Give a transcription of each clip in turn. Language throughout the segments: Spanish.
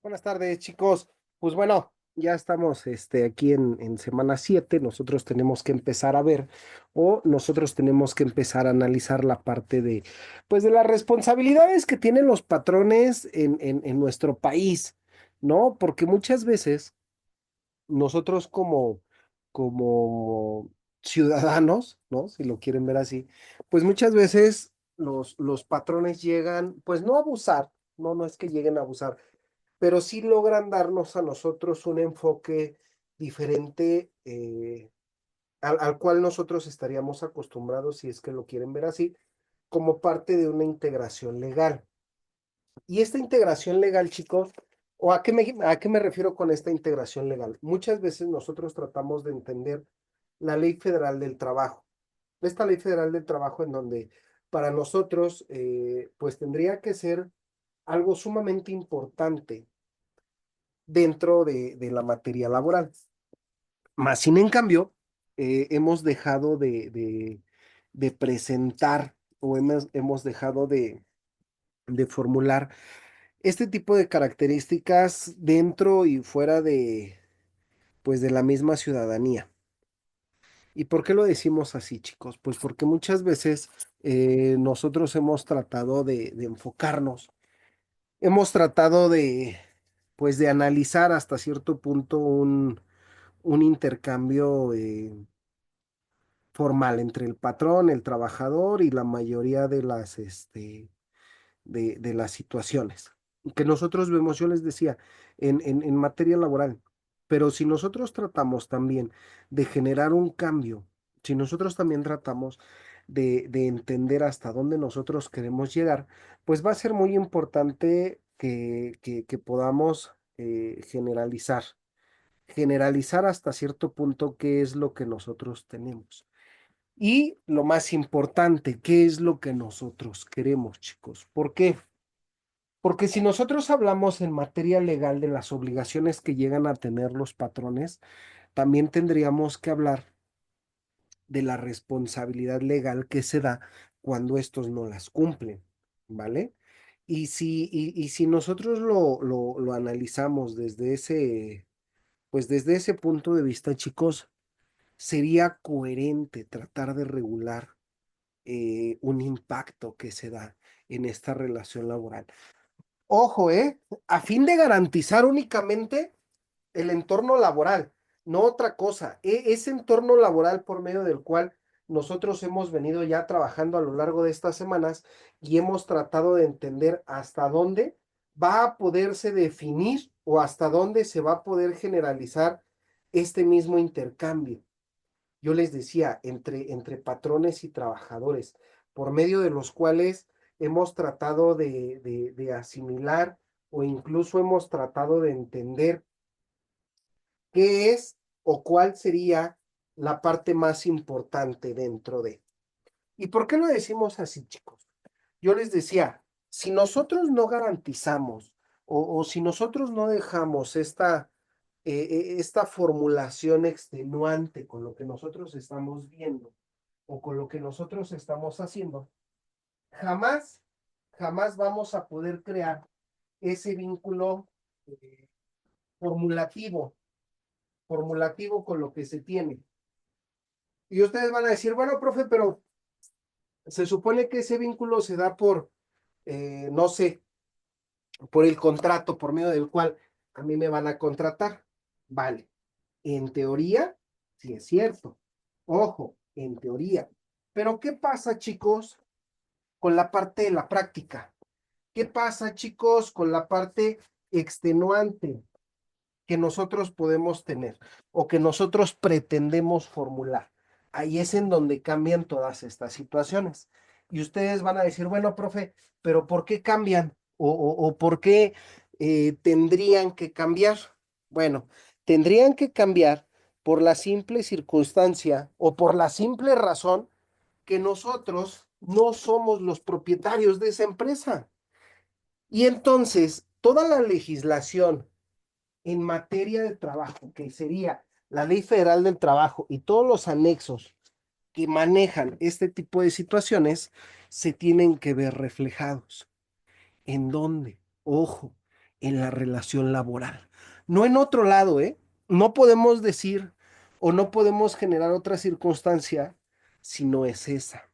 Buenas tardes, chicos. Pues bueno, ya estamos aquí en semana 7. Nosotros tenemos que empezar a ver o nosotros tenemos que empezar a analizar la parte pues de las responsabilidades que tienen los patrones en nuestro país, ¿no? Porque muchas veces nosotros como ciudadanos, ¿no? Si lo quieren ver así, pues muchas veces los patrones llegan, pues no a abusar, no es que lleguen a abusar, pero sí logran darnos a nosotros un enfoque diferente, al cual nosotros estaríamos acostumbrados, si es que lo quieren ver así, como parte de una integración legal. Y esta integración legal, chicos, ¿o a qué me refiero con esta integración legal? Muchas veces nosotros tratamos de entender la Ley Federal del Trabajo. Esta Ley Federal del Trabajo en donde para nosotros, pues tendría que ser algo sumamente importante dentro de la materia laboral. Más sin en cambio, hemos dejado de presentar o hemos dejado de formular este tipo de características dentro y fuera pues, de la misma ciudadanía. ¿Y por qué lo decimos así, chicos? Pues porque muchas veces nosotros hemos tratado de enfocarnos, hemos tratado pues, de analizar hasta cierto punto un intercambio formal entre el patrón, el trabajador y la mayoría de las situaciones que nosotros vemos, yo les decía, en materia laboral. Pero si nosotros tratamos también de generar un cambio, si nosotros también tratamos de entender hasta dónde nosotros queremos llegar, pues va a ser muy importante que podamos generalizar hasta cierto punto qué es lo que nosotros tenemos. Y lo más importante, qué es lo que nosotros queremos, chicos. ¿Por qué? Porque si nosotros hablamos en materia legal de las obligaciones que llegan a tener los patrones, también tendríamos que hablar de la responsabilidad legal que se da cuando estos no las cumplen, ¿vale? Y si nosotros lo analizamos pues desde ese punto de vista, chicos, sería coherente tratar de regular un impacto que se da en esta relación laboral. Ojo, a fin de garantizar únicamente el entorno laboral, no otra cosa. Ese entorno laboral por medio del cual nosotros hemos venido ya trabajando a lo largo de estas semanas y hemos tratado de entender hasta dónde va a poderse definir o hasta dónde se va a poder generalizar este mismo intercambio. Yo les decía, entre patrones y trabajadores, por medio de los cuales hemos tratado de asimilar o incluso hemos tratado de entender qué es o cuál sería la parte más importante dentro de. ¿Y por qué lo decimos así, chicos? Yo les decía, si nosotros no garantizamos o si nosotros no dejamos esta formulación extenuante con lo que nosotros estamos viendo o con lo que nosotros estamos haciendo, jamás, jamás vamos a poder crear ese vínculo eh, formulativo, formulativo con lo que se tiene. Y ustedes van a decir, bueno, profe, pero se supone que ese vínculo se da no sé, por el contrato por medio del cual a mí me van a contratar. Vale, en teoría, sí es cierto. Ojo, en teoría. Pero ¿qué pasa, chicos, con la parte de la práctica? ¿Qué pasa, chicos, con la parte extenuante que nosotros podemos tener o que nosotros pretendemos formular? Ahí es en donde cambian todas estas situaciones. Y ustedes van a decir, bueno, profe, pero ¿por qué cambian? ¿O por qué tendrían que cambiar? Bueno, tendrían que cambiar por la simple circunstancia o por la simple razón que nosotros no somos los propietarios de esa empresa. Y entonces, toda la legislación en materia de trabajo, que sería la Ley Federal del Trabajo y todos los anexos que manejan este tipo de situaciones, se tienen que ver reflejados. ¿En dónde? Ojo, en la relación laboral. No en otro lado, ¿eh? No podemos decir o no podemos generar otra circunstancia si no es esa.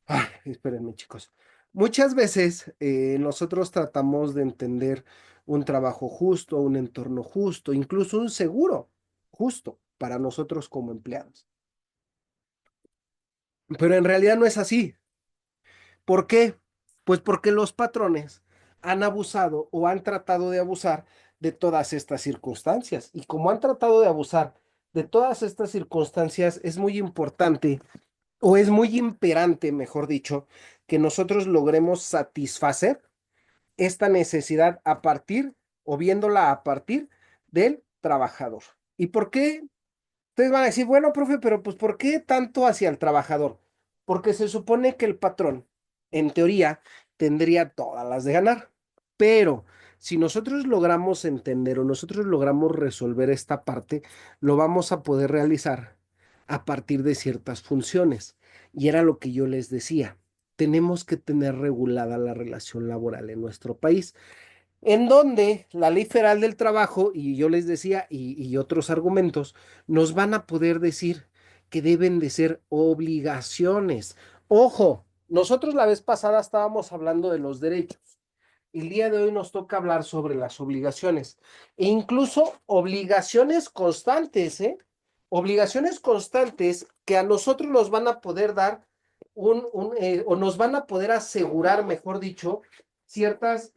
Ay, espérenme, chicos. Muchas veces nosotros tratamos de entender un trabajo justo, un entorno justo, incluso un seguro justo para nosotros como empleados. Pero en realidad no es así. ¿Por qué? Pues porque los patrones han abusado o han tratado de abusar de todas estas circunstancias. Y como han tratado de abusar de todas estas circunstancias, es muy importante o es muy imperante, mejor dicho, que nosotros logremos satisfacer esta necesidad a partir o viéndola a partir del trabajador. ¿Y por qué? Ustedes van a decir, bueno, profe, pero pues ¿por qué tanto hacia el trabajador? Porque se supone que el patrón, en teoría, tendría todas las de ganar. Pero si nosotros logramos entender o nosotros logramos resolver esta parte, lo vamos a poder realizar a partir de ciertas funciones. Y era lo que yo les decía. Tenemos que tener regulada la relación laboral en nuestro país en donde la Ley Federal del Trabajo, y yo les decía, y otros argumentos, nos van a poder decir que deben de ser obligaciones. Ojo, nosotros la vez pasada estábamos hablando de los derechos. El día de hoy nos toca hablar sobre las obligaciones e incluso obligaciones constantes, ¿eh? Obligaciones constantes que a nosotros nos van a poder dar o nos van a poder asegurar, mejor dicho, ciertas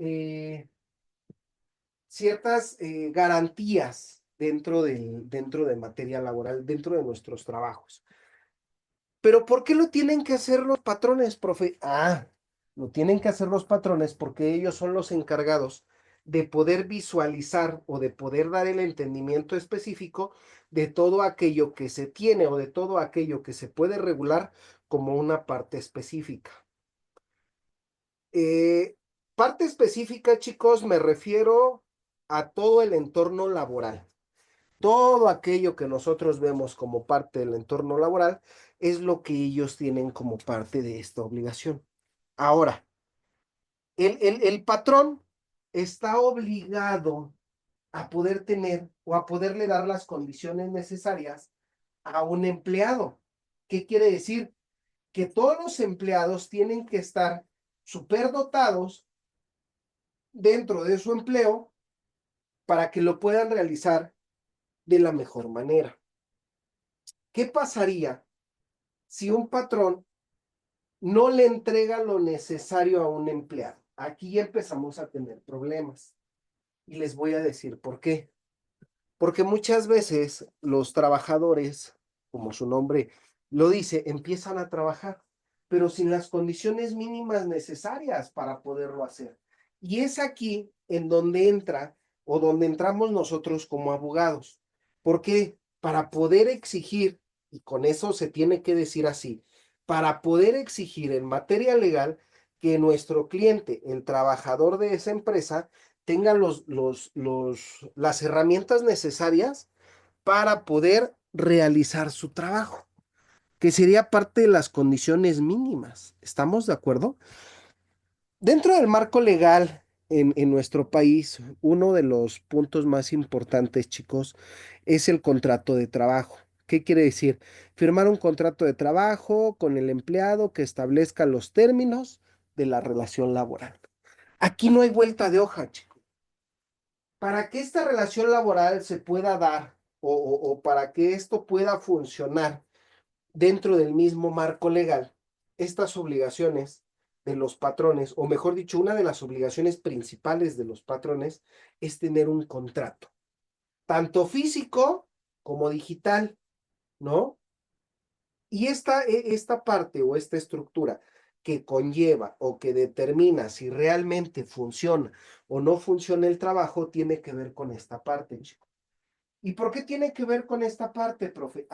garantías dentro de materia laboral, dentro de nuestros trabajos. Pero ¿por qué lo tienen que hacer los patrones, profe? Lo tienen que hacer los patrones porque ellos son los encargados de poder visualizar o de poder dar el entendimiento específico de todo aquello que se tiene o de todo aquello que se puede regular como una parte específica. Eh, Parte específica, chicos, me refiero a todo el entorno laboral. Todo aquello que nosotros vemos como parte del entorno laboral es lo que ellos tienen como parte de esta obligación. Ahora, el patrón está obligado a poder tener o a poderle dar las condiciones necesarias a un empleado. ¿Qué quiere decir? Que todos los empleados tienen que estar superdotados dentro de su empleo para que lo puedan realizar de la mejor manera. ¿Qué pasaría si un patrón no le entrega lo necesario a un empleado? Aquí ya empezamos a tener problemas y les voy a decir por qué. Porque muchas veces los trabajadores, como su nombre lo dice, empiezan a trabajar, pero sin las condiciones mínimas necesarias para poderlo hacer. Y es aquí en donde entra o donde entramos nosotros como abogados. Porque para poder exigir, y con eso se tiene que decir así, para poder exigir en materia legal que nuestro cliente, el trabajador de esa empresa, tengan las herramientas necesarias para poder realizar su trabajo, que sería parte de las condiciones mínimas. ¿Estamos de acuerdo? Dentro del marco legal en nuestro país, uno de los puntos más importantes, chicos, es el contrato de trabajo. ¿Qué quiere decir? Firmar un contrato de trabajo con el empleado que establezca los términos de la relación laboral. Aquí no hay vuelta de hoja, chicos. Para que esta relación laboral se pueda dar o para que esto pueda funcionar dentro del mismo marco legal, estas obligaciones de los patrones, o mejor dicho, una de las obligaciones principales de los patrones es tener un contrato, tanto físico como digital, ¿no? Y esta parte o esta estructura que conlleva o que determina si realmente funciona o no funciona el trabajo tiene que ver con esta parte, chicos. ¿Y por qué tiene que ver con esta parte, profe?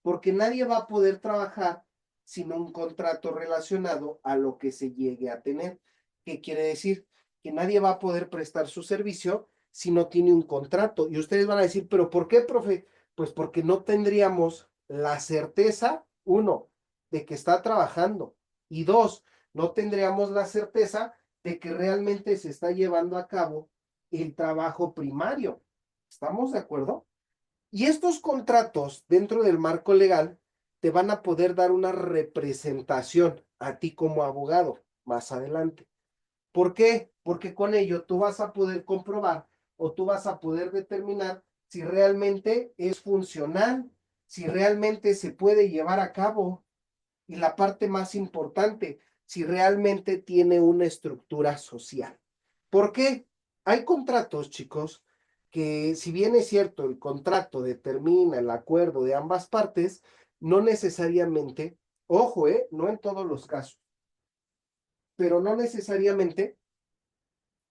Porque nadie va a poder trabajar sin un contrato relacionado a lo que se llegue a tener. ¿Qué quiere decir? Que nadie va a poder prestar su servicio si no tiene un contrato. Y ustedes van a decir, ¿pero por qué, profe? Pues porque no tendríamos la certeza, uno, de que está trabajando. Y dos, no tendríamos la certeza de que realmente se está llevando a cabo el trabajo primario. ¿Estamos de acuerdo? Y estos contratos dentro del marco legal te van a poder dar una representación a ti como abogado más adelante. ¿Por qué? Porque con ello tú vas a poder comprobar o tú vas a poder determinar si realmente es funcional, si realmente se puede llevar a cabo y la parte más importante, si realmente tiene una estructura social. ¿Por qué? Hay contratos, chicos, que si bien es cierto, el contrato determina el acuerdo de ambas partes, no necesariamente, ojo, no en todos los casos, pero no necesariamente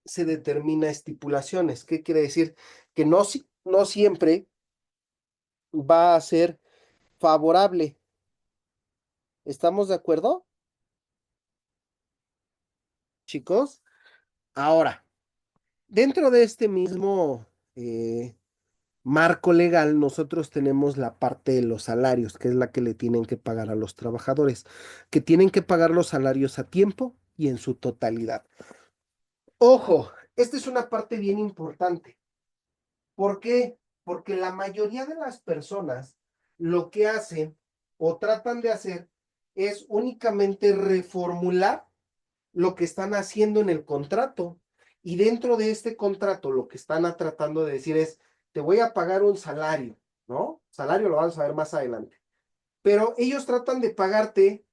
se determina estipulaciones. ¿Qué quiere decir? Que no, no siempre va a ser favorable. ¿Estamos de acuerdo, chicos? Ahora, dentro de este mismo marco legal, nosotros tenemos la parte de los salarios, que es la que le tienen que pagar a los trabajadores, que tienen que pagar los salarios a tiempo y en su totalidad. Ojo, esta es una parte bien importante. ¿Por qué? Porque la mayoría de las personas lo que hacen o tratan de hacer es únicamente reformular lo que están haciendo en el contrato. Y dentro de este contrato lo que están tratando de decir es, te voy a pagar un salario, ¿no? Salario lo vamos a ver más adelante. Pero ellos tratan de pagarte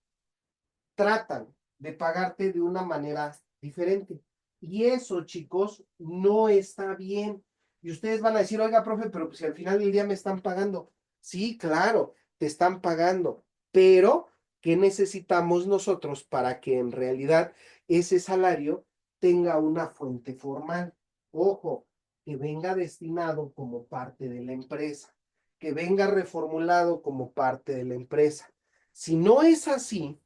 de una manera diferente. Y eso, chicos, no está bien. Y ustedes van a decir, oiga, profe, pero pues si al final del día me están pagando. Sí, claro, te están pagando, pero ¿qué necesitamos nosotros para que en realidad ese salario tenga una fuente formal? Ojo, que venga destinado como parte de la empresa, que venga reformulado como parte de la empresa. Si no es así,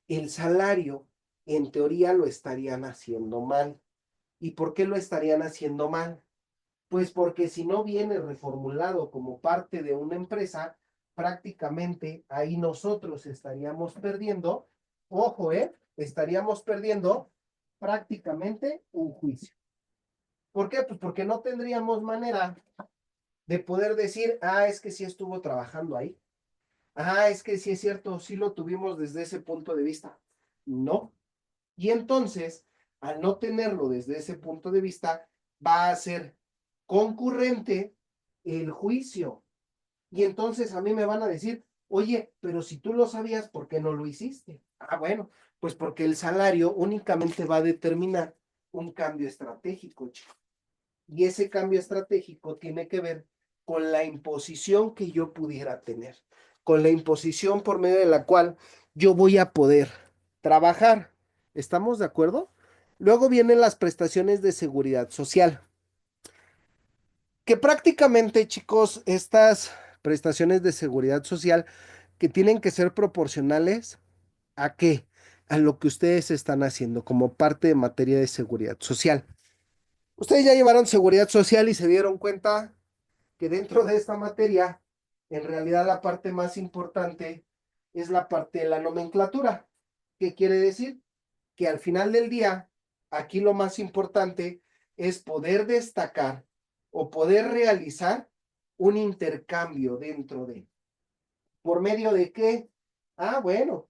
el salario en teoría lo estarían haciendo mal. ¿Y por qué lo estarían haciendo mal? Pues porque si no viene reformulado como parte de una empresa, prácticamente ahí nosotros estaríamos perdiendo, ojo, estaríamos perdiendo prácticamente un juicio. ¿Por qué? Pues porque no tendríamos manera de poder decir, ah, es que sí estuvo trabajando ahí. Ah, es que sí es cierto, sí lo tuvimos desde ese punto de vista. No. Y entonces, al no tenerlo desde ese punto de vista, va a ser concurrente el juicio. Y entonces a mí me van a decir, oye, pero si tú lo sabías, ¿por qué no lo hiciste? Ah, bueno, pues porque el salario únicamente va a determinar un cambio estratégico, chico. Y ese cambio estratégico tiene que ver con la imposición que yo pudiera tener, con la imposición por medio de la cual yo voy a poder trabajar. ¿Estamos de acuerdo? Luego vienen las prestaciones de seguridad social, que prácticamente, chicos, estas prestaciones de seguridad social que tienen que ser proporcionales a qué, a lo que ustedes están haciendo como parte de materia de seguridad social. Ustedes ya llevaron seguridad social y se dieron cuenta que dentro de esta materia, en realidad la parte más importante es la parte de la nomenclatura. ¿Qué quiere decir? Que al final del día, aquí lo más importante es poder destacar o poder realizar un intercambio dentro de. ¿Por medio de qué? Ah, bueno,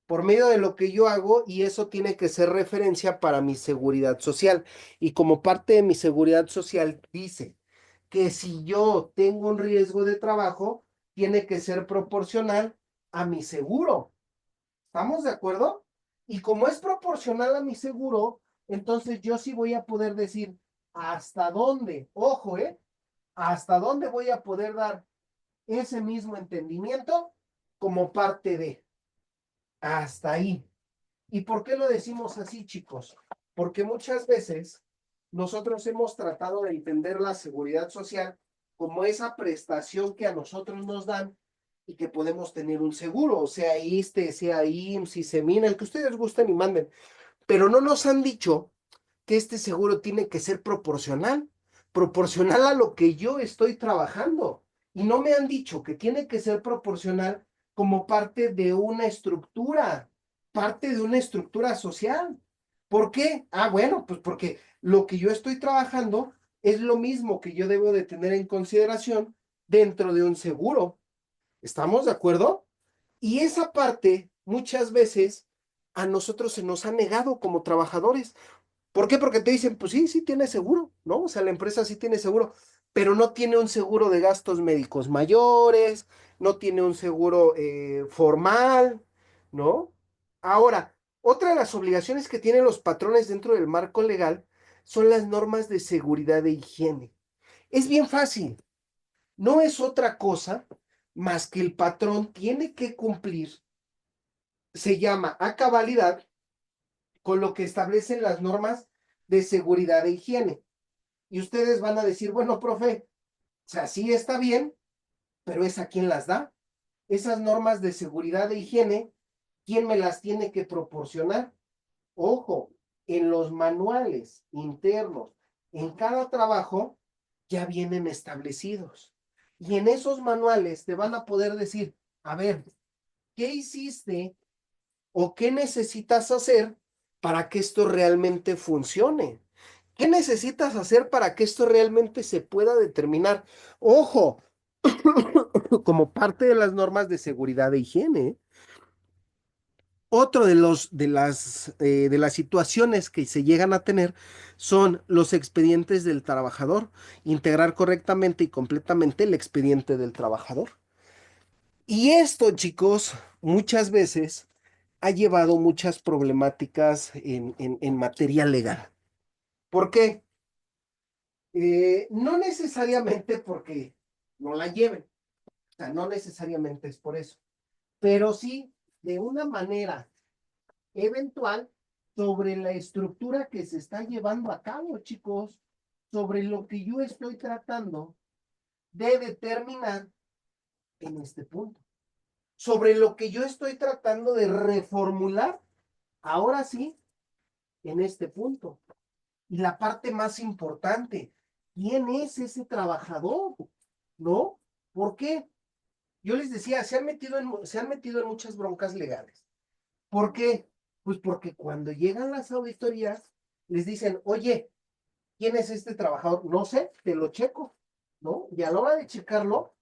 por medio de lo que yo hago y eso tiene que ser referencia para mi seguridad social. Y como parte de mi seguridad social dice que si yo tengo un riesgo de trabajo, tiene que ser proporcional a mi seguro. ¿Estamos de acuerdo? Y como es proporcional a mi seguro, entonces yo sí voy a poder decir hasta dónde, ojo, hasta dónde voy a poder dar ese mismo entendimiento como parte de, hasta ahí. ¿Y por qué lo decimos así, chicos? Porque muchas veces nosotros hemos tratado de entender la seguridad social como esa prestación que a nosotros nos dan y que podemos tener un seguro, sea ISSSTE, sea IMSS, ISEMINA, el que ustedes gusten y manden. Pero no nos han dicho que este seguro tiene que ser proporcional a lo que yo estoy trabajando. Y no me han dicho que tiene que ser proporcional como parte de una estructura social. ¿Por qué? Ah, bueno, pues porque lo que yo estoy trabajando es lo mismo que yo debo de tener en consideración dentro de un seguro. ¿Estamos de acuerdo? Y esa parte muchas veces a nosotros se nos ha negado como trabajadores. ¿Por qué? Porque te dicen, pues sí, sí tiene seguro, ¿no? O sea, la empresa sí tiene seguro, pero no tiene un seguro de gastos médicos mayores, no tiene un seguro formal, ¿no? Ahora, otra de las obligaciones que tienen los patrones dentro del marco legal son las normas de seguridad e higiene. Es bien fácil, no es otra cosa más que el patrón tiene que cumplir, se llama a cabalidad con lo que establecen las normas de seguridad e higiene. Y ustedes van a decir, bueno, profe, o sea, sí está bien, pero ¿es a quién las da? Esas normas de seguridad e higiene, ¿quién me las tiene que proporcionar? Ojo, en los manuales internos, en cada trabajo, ya vienen establecidos. Y en esos manuales te van a poder decir, a ver, ¿qué hiciste o qué necesitas hacer para que esto realmente funcione? ¿Qué necesitas hacer para que esto realmente se pueda determinar? Ojo, como parte de las normas de seguridad e higiene. Otro de las situaciones que se llegan a tener son los expedientes del trabajador, integrar correctamente y completamente el expediente del trabajador. Y esto, chicos, muchas veces ha llevado muchas problemáticas en materia legal. ¿Por qué? No necesariamente porque no la lleven, o sea, no necesariamente es por eso, pero sí de una manera eventual sobre la estructura que se está llevando a cabo, chicos, sobre lo que yo estoy tratando de determinar en este punto, sobre lo que yo estoy tratando de reformular, ahora sí, en este punto. Y la parte más importante, ¿quién es ese trabajador? ¿No? ¿Por qué? Yo les decía, se han metido en muchas broncas legales. ¿Por qué? Pues porque cuando llegan las auditorías, les dicen, oye, ¿quién es este trabajador? No sé, te lo checo, ¿no? Y a la hora de checarlo,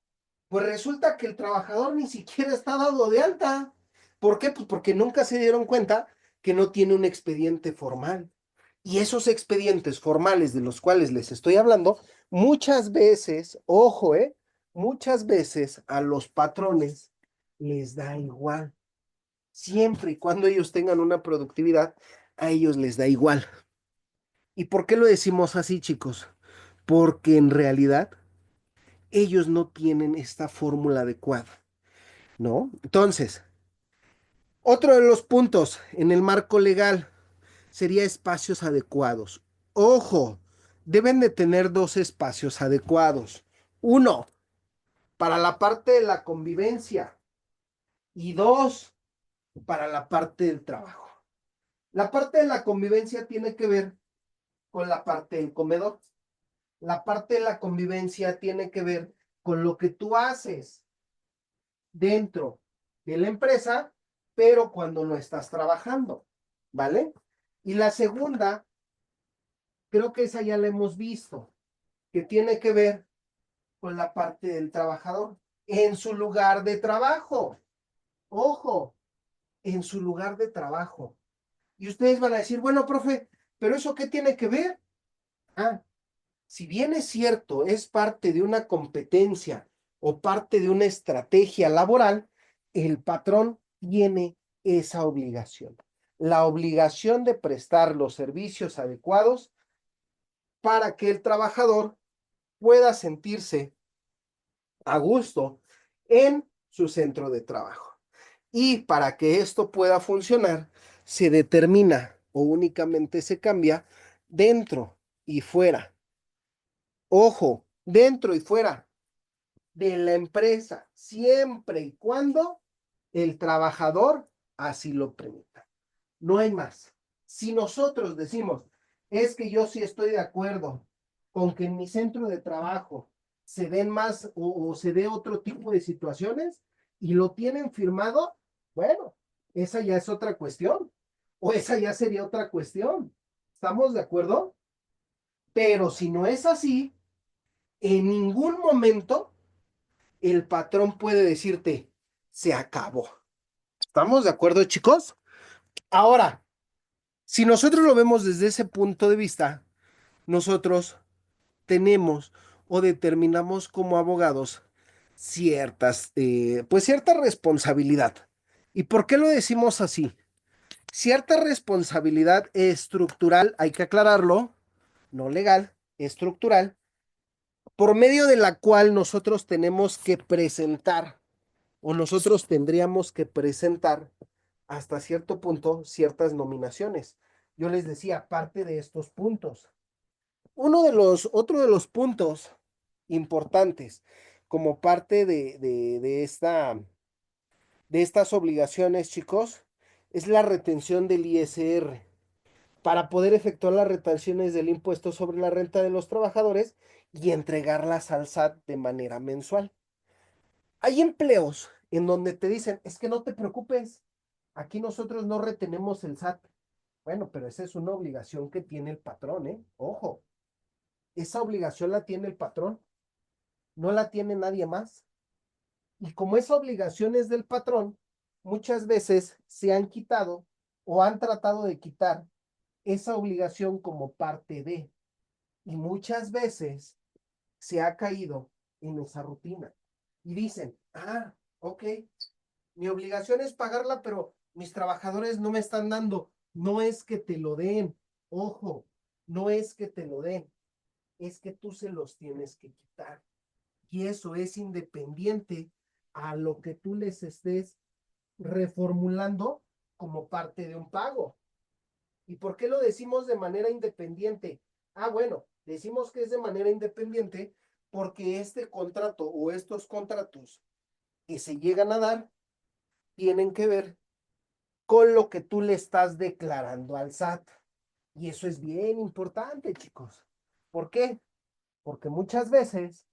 pues resulta que el trabajador ni siquiera está dado de alta. ¿Por qué? Pues porque nunca se dieron cuenta que no tiene un expediente formal. Y esos expedientes formales de los cuales les estoy hablando, muchas veces, ojo, muchas veces a los patrones les da igual. Siempre y cuando ellos tengan una productividad, a ellos les da igual. ¿Y por qué lo decimos así, chicos? Porque en realidad ellos no tienen esta fórmula adecuada, ¿no? Entonces, otro de los puntos en el marco legal sería espacios adecuados. Ojo, deben de tener dos espacios adecuados. Uno, para la parte de la convivencia y dos, para la parte del trabajo. La parte de la convivencia tiene que ver con la parte del comedor. La parte de la convivencia tiene que ver con lo que tú haces dentro de la empresa, pero cuando no estás trabajando, ¿vale? Y la segunda, creo que esa ya la hemos visto, que tiene que ver con la parte del trabajador en su lugar de trabajo. Ojo, en su lugar de trabajo. Y ustedes van a decir, bueno, profe, pero ¿eso qué tiene que ver? Ah, si bien es cierto, es parte de una competencia o parte de una estrategia laboral, el patrón tiene esa obligación. La obligación de prestar los servicios adecuados para que el trabajador pueda sentirse a gusto en su centro de trabajo. Y para que esto pueda funcionar, se determina o únicamente se cambia dentro y fuera. Ojo, dentro y fuera de la empresa, siempre y cuando el trabajador así lo permita. No hay más. Si nosotros decimos, es que yo sí estoy de acuerdo con que en mi centro de trabajo se den más o se dé otro tipo de situaciones y lo tienen firmado, bueno, esa ya es otra cuestión. O esa ya sería otra cuestión. ¿Estamos de acuerdo? Pero si no es así, en ningún momento el patrón puede decirte, se acabó. ¿Estamos de acuerdo, chicos? Ahora, si nosotros lo vemos desde ese punto de vista, nosotros tenemos o determinamos como abogados pues cierta responsabilidad. ¿Y por qué lo decimos así? Cierta responsabilidad estructural, hay que aclararlo, no legal, estructural, por medio de la cual nosotros tenemos que presentar o nosotros tendríamos que presentar hasta cierto punto ciertas nominaciones. Yo les decía parte de estos puntos. Otro de los puntos importantes como parte de estas obligaciones, chicos, es la retención del ISR para poder efectuar las retenciones del impuesto sobre la renta de los trabajadores y entregarlas al SAT de manera mensual. Hay empleos en donde te dicen, es que no te preocupes, aquí nosotros no retenemos el SAT. Bueno, pero esa es una obligación que tiene el patrón, ¿eh? Ojo, esa obligación la tiene el patrón, no la tiene nadie más. Y como esa obligación es del patrón, muchas veces se han quitado o han tratado de quitar esa obligación como parte de, y muchas veces se ha caído en esa rutina. Y dicen, ok, mi obligación es pagarla, pero mis trabajadores no me están dando. No es que te lo den, ojo, no es que te lo den, es que tú se los tienes que quitar. Y eso es independiente a lo que tú les estés reformulando como parte de un pago. ¿Y por qué lo decimos de manera independiente? Bueno, decimos que es de manera independiente porque este contrato o estos contratos que se llegan a dar tienen que ver con lo que tú le estás declarando al SAT. Y eso es bien importante, chicos. ¿Por qué? Porque muchas veces,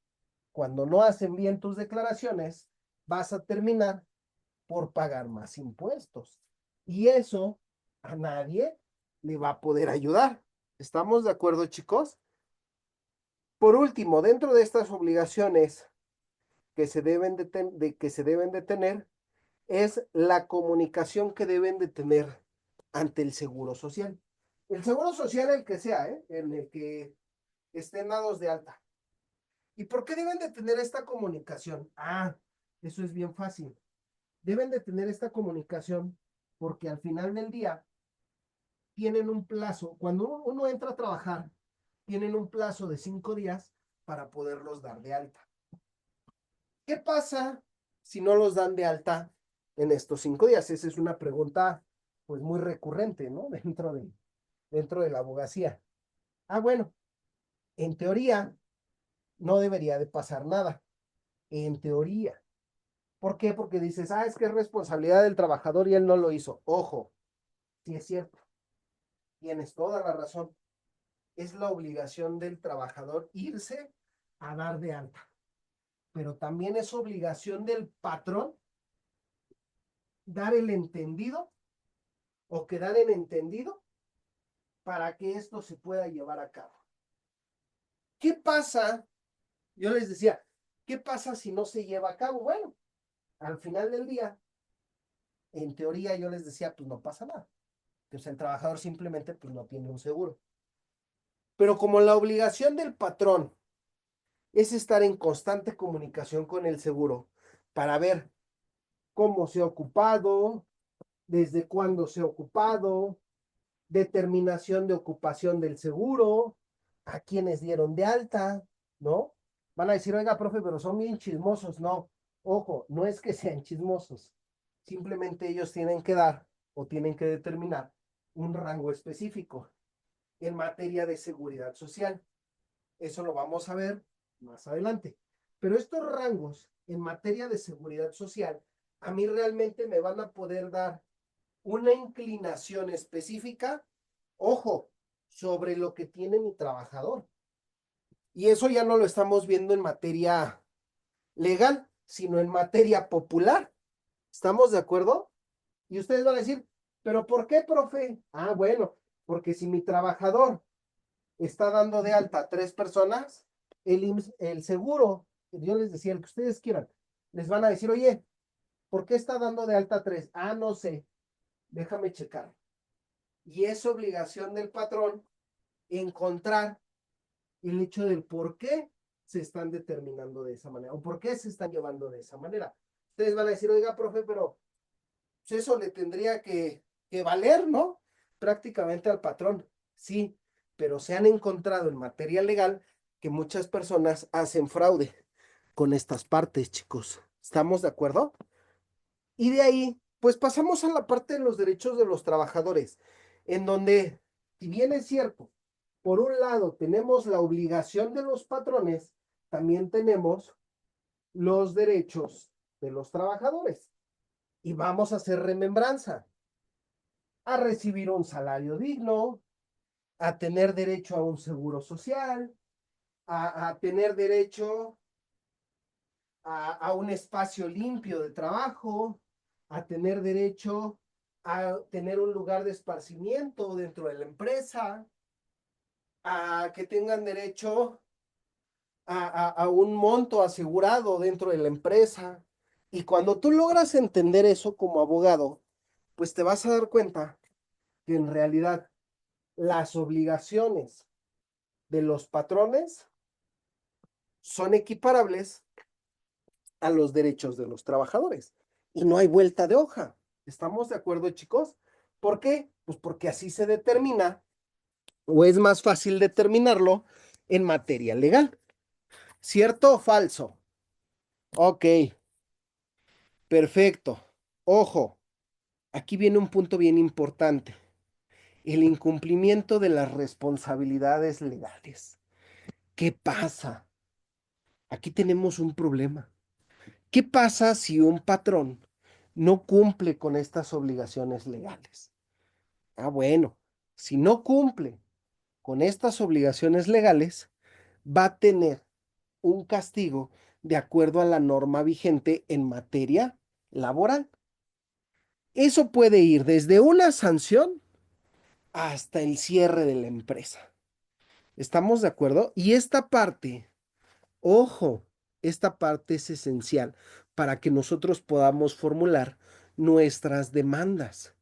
cuando no hacen bien tus declaraciones, vas a terminar por pagar más impuestos. Y eso a nadie le va a poder ayudar. ¿Estamos de acuerdo, chicos? Por último, dentro de estas obligaciones que que se deben de tener, es la comunicación que deben de tener ante el Seguro Social. El Seguro Social, el que sea, en el que estén dados de alta. ¿Y por qué deben de tener esta comunicación? Eso es bien fácil. Deben de tener esta comunicación porque al final del día tienen un plazo, cuando uno entra a trabajar, tienen un plazo de 5 días para poderlos dar de alta. ¿Qué pasa si no los dan de alta en estos 5 días? Esa es una pregunta pues muy recurrente, ¿no? Dentro de la abogacía. Bueno, en teoría no debería de pasar nada. En teoría. ¿Por qué? Porque dices, es que es responsabilidad del trabajador y él no lo hizo. Ojo, sí es cierto. Tienes toda la razón. Es la obligación del trabajador irse a dar de alta. Pero también es obligación del patrón dar el entendido o quedar en entendido para que esto se pueda llevar a cabo. ¿Qué pasa? Yo les decía, ¿qué pasa si no se lleva a cabo? Bueno, al final del día, en teoría yo les decía, pues no pasa nada. Pues el trabajador simplemente pues no tiene un seguro. Pero como la obligación del patrón es estar en constante comunicación con el seguro para ver cómo se ha ocupado, desde cuándo se ha ocupado, determinación de ocupación del seguro, a quienes dieron de alta, ¿no? Van a decir, oiga, profe, pero son bien chismosos. No, ojo, no es que sean chismosos. Simplemente ellos tienen que dar o tienen que determinar un rango específico en materia de seguridad social. Eso lo vamos a ver más adelante. Pero estos rangos en materia de seguridad social, a mí realmente me van a poder dar una inclinación específica, ojo, sobre lo que tiene mi trabajador. Y eso ya no lo estamos viendo en materia legal, sino en materia popular. ¿Estamos de acuerdo? Y ustedes van a decir, ¿Pero por qué, profe? Ah, bueno, porque si mi trabajador está dando de alta a 3 personas, el seguro, yo les decía, el que ustedes quieran, les van a decir, oye, ¿por qué está dando de alta a 3? Ah, no sé, déjame checar. Y es obligación del patrón encontrar el hecho del por qué se están determinando de esa manera o por qué se están llevando de esa manera. Ustedes van a decir, oiga, profe, pero pues eso le tendría que valer, ¿no? Prácticamente al patrón. Sí, pero se han encontrado en materia legal que muchas personas hacen fraude con estas partes, chicos. ¿Estamos de acuerdo? Y de ahí, pues pasamos a la parte de los derechos de los trabajadores, en donde, si bien es cierto, por un lado tenemos la obligación de los patrones, también tenemos los derechos de los trabajadores. Y vamos a hacer remembranza, a recibir un salario digno, a tener derecho a un seguro social, a tener derecho a un espacio limpio de trabajo, a tener derecho a tener un lugar de esparcimiento dentro de la empresa, a que tengan derecho a un monto asegurado dentro de la empresa. Y cuando tú logras entender eso como abogado, pues te vas a dar cuenta que en realidad las obligaciones de los patrones son equiparables a los derechos de los trabajadores. Y no hay vuelta de hoja. ¿Estamos de acuerdo, chicos? ¿Por qué? Pues porque así se determina, o es más fácil determinarlo en materia legal. ¿Cierto o falso? Ok, perfecto. Ojo, aquí viene un punto bien importante. El incumplimiento de las responsabilidades legales. ¿Qué pasa? Aquí tenemos un problema. ¿Qué pasa si un patrón no cumple con estas obligaciones legales? Ah, bueno, si no cumple con estas obligaciones legales, va a tener un castigo de acuerdo a la norma vigente en materia laboral. Eso puede ir desde una sanción hasta el cierre de la empresa. ¿Estamos de acuerdo? Y esta parte, ojo, esta parte es esencial para que nosotros podamos formular nuestras demandas,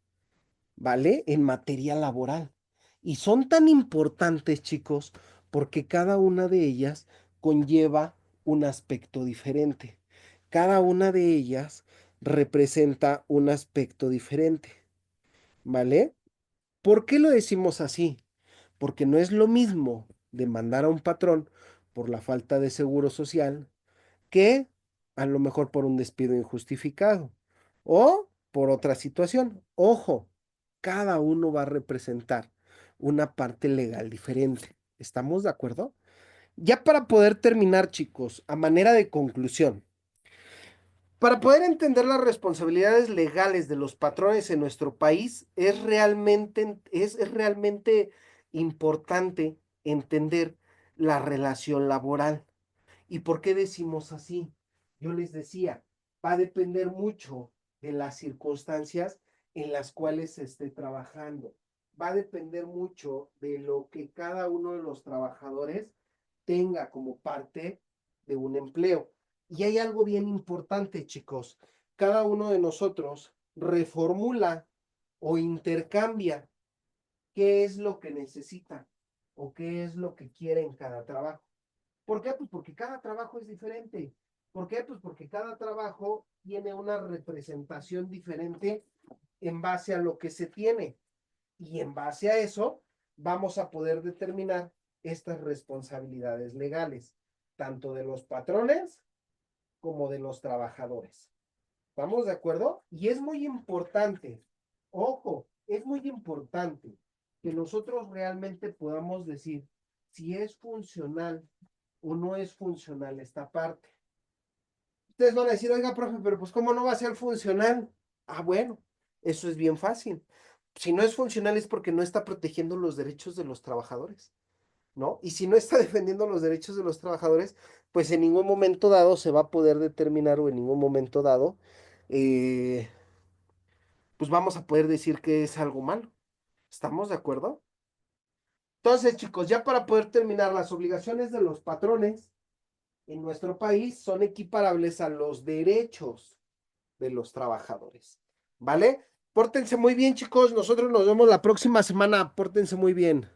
¿vale? En materia laboral. Y son tan importantes, chicos, porque cada una de ellas conlleva un aspecto diferente. Cada una de ellas representa un aspecto diferente, ¿vale? ¿Por qué lo decimos así? Porque no es lo mismo demandar a un patrón por la falta de seguro social que a lo mejor por un despido injustificado o por otra situación. Ojo, cada uno va a representar una parte legal diferente. ¿Estamos de acuerdo? Ya para poder terminar, chicos, a manera de conclusión, para poder entender las responsabilidades legales de los patrones en nuestro país, es realmente importante entender la relación laboral. ¿Y por qué decimos así? Yo les decía, va a depender mucho de las circunstancias en las cuales se esté trabajando. Va a depender mucho de lo que cada uno de los trabajadores tenga como parte de un empleo. Y hay algo bien importante, chicos. Cada uno de nosotros reformula o intercambia qué es lo que necesita o qué es lo que quiere en cada trabajo. ¿Por qué? Pues porque cada trabajo es diferente. ¿Por qué? Pues porque cada trabajo tiene una representación diferente en base a lo que se tiene. Y en base a eso vamos a poder determinar estas responsabilidades legales, tanto de los patrones como de los trabajadores. ¿Estamos de acuerdo? Y es muy importante, ojo, es muy importante que nosotros realmente podamos decir si es funcional o no es funcional esta parte. Ustedes van a decir, oiga, profe, pero pues ¿cómo no va a ser funcional? Ah, bueno, eso es bien fácil. Si no es funcional es porque no está protegiendo los derechos de los trabajadores, ¿no? Y si no está defendiendo los derechos de los trabajadores, pues en ningún momento dado se va a poder determinar o en ningún momento dado eh, pues vamos a poder decir que es algo malo. ¿Estamos de acuerdo? Entonces, chicos, ya para poder terminar, las obligaciones de los patrones en nuestro país son equiparables a los derechos de los trabajadores. ¿Vale? Pórtense muy bien, chicos. Nosotros nos vemos la próxima semana. Pórtense muy bien.